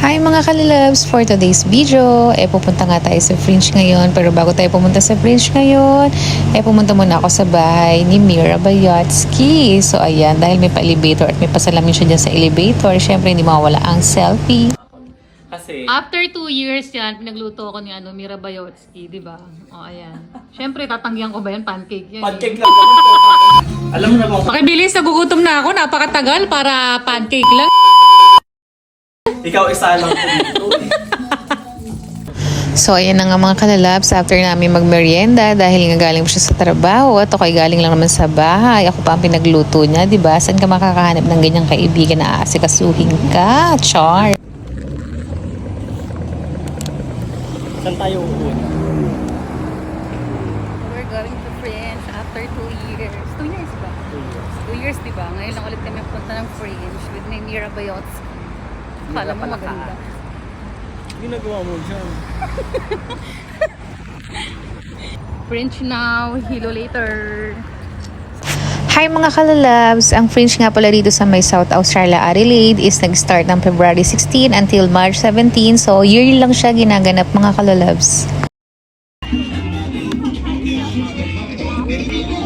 Hi mga kalilabs! For today's video, pupunta nga tayo sa Fringe ngayon. Pero bago tayo pumunta sa Fringe ngayon, pumunta muna ako sa bahay ni Mira Bayotsky. So ayan, dahil may pa-elevator at may pasalamin siya dyan sa elevator, syempre hindi mawala ang selfie. Kasi, After 2 years yan, pinagluto ko ni Mira Bayotsky, di ba? O, ayan. Siyempre, tatanggihan ko ba yan? Pancake yan. pancake lang naman po. Alam mo naman, Pakibilis, nagugutom na ako. Napakatagal para pancake lang. ikaw isa lang po dito. So ayan na nga mga kalalabs, after namin magmerienda dahil nga galing po siya sa trabaho at ako'y galing lang naman sa bahay. Ako pa ang pinagluto niya, di ba? Saan ka makakahanap ng ganyang kaibigan na aasikasuhin ka? Char! Saan tayo uuwi? We're going to Fringe after 2 years. 2 years ba? 2 years, di ba? Ngayon lang ulit kami punta ng Fringe with Mira Bayotsky. Akala mo maganda. Ginagawa mo dyan. Fringe now, hilo later. Hi mga kalalabs! Ang Fringe nga pala dito sa may South Australia, Adelaide is nag-start ng February 16 until March 17. So yearly lang siya ginaganap mga kalalabs.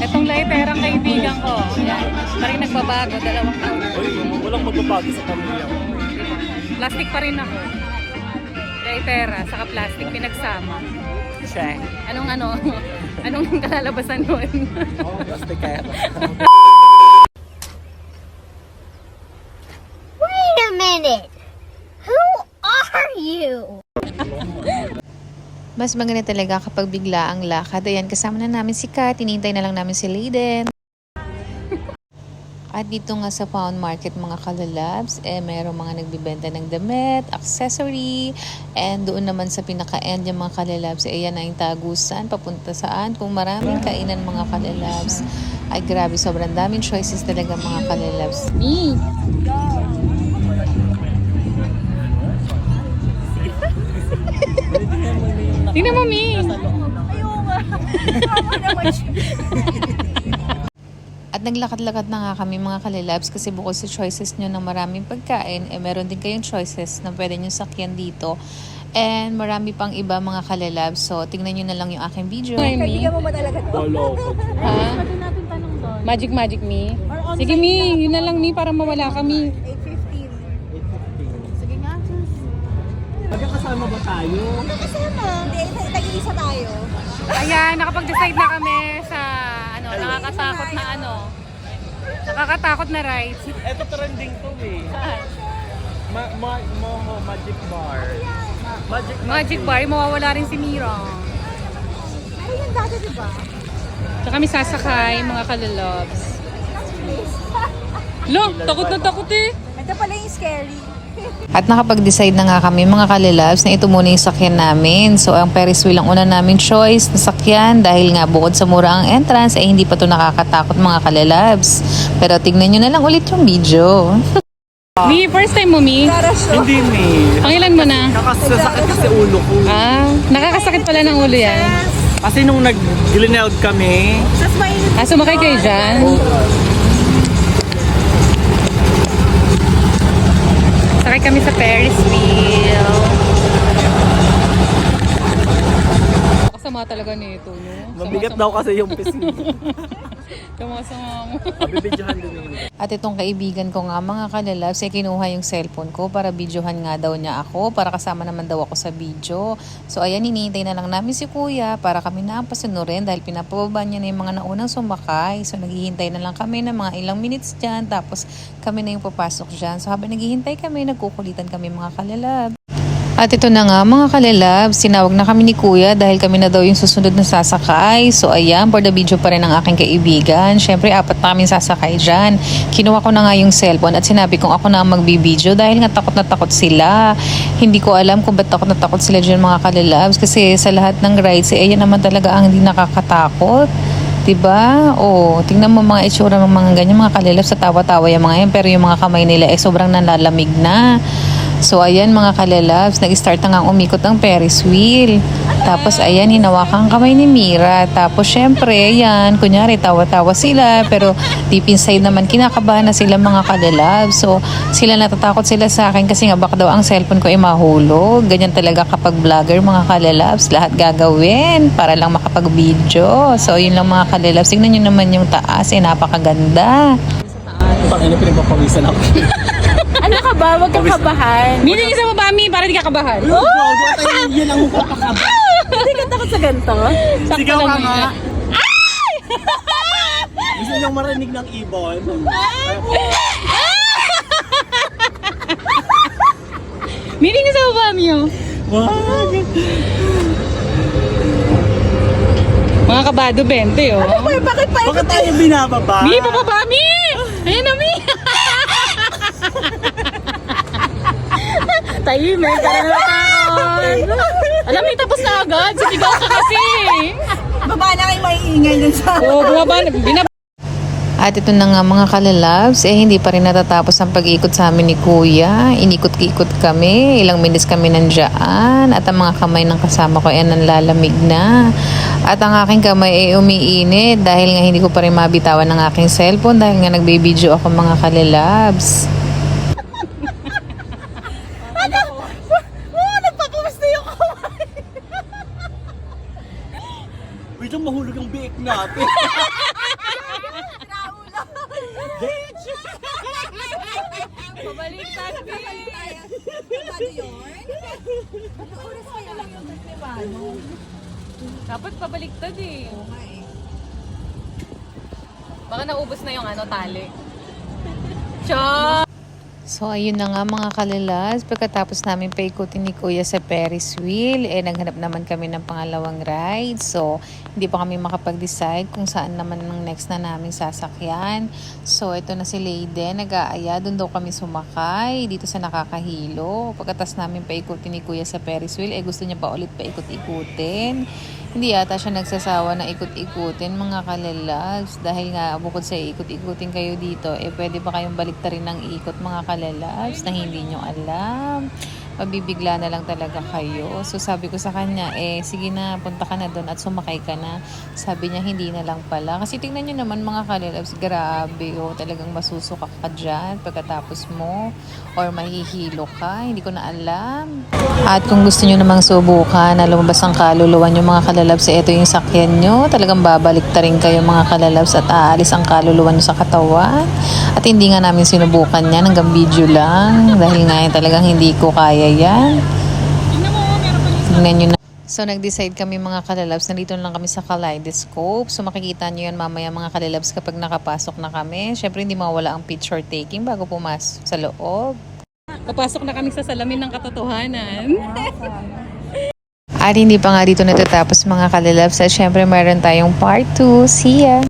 Itong laiterang kaibigan ko, yan, parang nagbabago, 2 taon. Uy, walang magbabago sa pamilya mo. Plastic pa rin ako. Laitera, saka plastic, pinagsama. Siya. Anong kalalabasan nun? Plastic kaya. Wait a minute! Who are you? Mas maganda talaga kapag bigla ang lakad. Ayan, kasama na namin si Kat. Tinintay na lang namin si Layden. At dito nga sa Pound Market mga kalalabs, mayroong mga nagbibenta ng damit, accessory, and doon naman sa pinaka-end yung mga kalalabs, ayan na yung tagusan, papunta saan, kung maraming kainan mga kalalabs. Ay grabe, sobrang daming choices talaga mga kalalabs. Me! Tingnan mo, Me! At naglakad-lakad na nga kami mga kalalabs kasi bukod sa choices nyo ng maraming pagkain, meron din kayong choices na pwede nyo sakyan dito. And marami pang iba mga kalalabs. So, tingnan nyo na lang yung aking video. Kaibigan mo ba talaga to? Walo ko. Ha? Magic Me? Sige, Me! Yun na lang, Me, para mawala kami. 8:15. Sige nga, sus. Magkakasama ba tayo? Kasama. Hindi, tag-iisa tayo. Ayan, nakapag-decide na kami sa nakakatakot na rides. Eto trending to eh. Magic bar. Magic bar, mawawala rin si Mira. Ano yung dati, diba? Tsaka kami sasakay, mga kalalabs. Lo, takot na takot eh. Ito pala yung scary. At nakapag-decide na nga kami mga kalalabs na ito muna yung sakyan namin. So ang Ferris wheel ang una namin choice na sakyan dahil nga bukod sa mura ang entrance ay hindi pa to nakakatakot mga kalalabs. Pero tignan nyo na lang ulit yung video. Mi, first time mo, Mi? Hindi ni. Pangilan mo na? Nakasasakit kasi ulo ko. Nakakasakit pala ng ulo yan. Kasi nung nag-glineld kami, Tapos mainit. Sumakay kayo dyan? Sakay kami sa Ferris wheel. Kasama talaga nito, no? mabigat daw kasi yung pisngi. Sama-sama mo. Abibidyohan din naman. At itong kaibigan ko nga mga kalalabs ay kinuha yung cellphone ko para videohan nga daw niya ako, para kasama naman daw ako sa video. So ayan, hinihintay na lang namin si kuya para kami na pasunurin dahil pinapababa niya na yung mga naunang sumakay. So naghihintay na lang kami ng mga ilang minutes dyan, tapos kami na yung papasok dyan. So habang naghihintay kami, nagkukulitan kami mga kalalabs. At ito na nga mga kalalabs, sinawag na kami ni kuya dahil kami na daw yung susunod na sasakay. So ayan, for the video pa rin ang aking kaibigan. Syempre, 4 na kami sasakay dyan. Kinuha ko na nga yung cellphone at sinabi kong ako na ang magbibideo dahil nga takot na takot sila. Hindi ko alam kung ba't takot na takot sila dyan mga kalalabs kasi sa lahat ng rides, ayan naman talaga ang hindi nakakatakot. Diba? O, tingnan mo mga itsura ng mga ganyan, mga kalalabs, sa tawa-tawa yung mga yan, pero yung mga kamay nila sobrang nalalamig na. So ayan mga kalalabs, nag-start na nga umikot ang Ferris wheel. Tapos ayan, hinawakan ang kamay ni Mira. Tapos syempre, ayan, kunyari tawa-tawa sila. Pero deep inside naman, kinakabahan na sila mga kalalabs. So sila natatakot sila sa akin kasi nga baka daw ang cellphone ko ay mahulog. Ganyan talaga kapag vlogger mga kalalabs. Lahat gagawin para lang makapag-video. So yun lang mga kalalabs. Tignan nyo naman yung taas, napakaganda. Pangina, pinagpapawisan ako. Ano ka ba? Huwag kang kabahan. Meeting sa baba, Mi, para di ka kabahan. Gago, tayo yun ang mukha. Hindi ka takot sa ganito? Sigaw ka lang nga. yan. Gusto niyong marinig ng ibon? Meeting sa baba, Mi, oh. Wag! Mga kabado 20, oh. Bakit tayo binababa? Mi, pababa, Mi! Ayan na, Mi! Tahimik, para na takot. Alam mo, tapos na agad. Sisigaw ka kasi. Baba na kayo maiingay dun sa... Oo, bumaba na. At ito na nga mga kalalabs, hindi pa rin natatapos ang pag-ikot sa amin ni Kuya. Inikot-ikot kami, ilang minutes kami nandiyan. At ang mga kamay ng kasama ko ay nanlalamig na. At ang aking kamay ay umiinit dahil nga hindi ko pa rin mabitawan ng aking cellphone dahil nga nagbe-video ako mga kalalabs. Wait lang, mahulog ang biik natin. Pabaliktad, Dapat pabaliktad eh. Baka naubos na yung tali. Cha! So ayun na nga mga kalalas, pagkatapos namin paikutin ni Kuya sa Ferris wheel, naghanap naman kami ng pangalawang ride. So hindi pa kami makapag-decide kung saan naman ang next na naming sasakyan. So ito na si Leiden, nag-aaya, doon daw kami sumakay dito sa nakakahilo. Pagkatapos namin paikutin ni Kuya sa Ferris wheel, gusto niya pa ulit paikot-ikutin. Hindi yata siya nagsasawa na ikot-ikutin mga kalalas. Dahil nga bukod sa ikot-ikutin kayo dito, pwede pa kayong baliktarin ng ikot mga kalalas na hindi nyo alam. Mabibigla na lang talaga kayo. So sabi ko sa kanya, sige na, punta ka na doon at sumakay ka na. Sabi niya, hindi na lang pala. Kasi tingnan nyo naman mga kalalabs, grabe, talagang masusuka ka dyan pagkatapos mo or mahihilo ka. Hindi ko na alam. At kung gusto nyo namang subukan na lumabas ang kaluluwa nyo mga kalalabs, ito yung sakyan nyo. Talagang babalik ta rin kayo mga kalalabs at aalis ang kaluluwa nyo sa katawan. At hindi nga namin sinubukan yan, hanggang video lang. Dahil nga talagang hindi ko kaya yan. Tingnan nyo na. So, nag-decide kami mga kalalabs. Nandito lang kami sa Kaleidoscope. So, makikita nyo yan mamaya mga kalalabs kapag nakapasok na kami. Syempre, hindi mawala ang picture taking bago pumasok sa loob. Papasok na kami sa salamin ng katotohanan. At hindi pa nga dito natatapos mga kalalabs. At syempre, meron tayong part 2. See ya!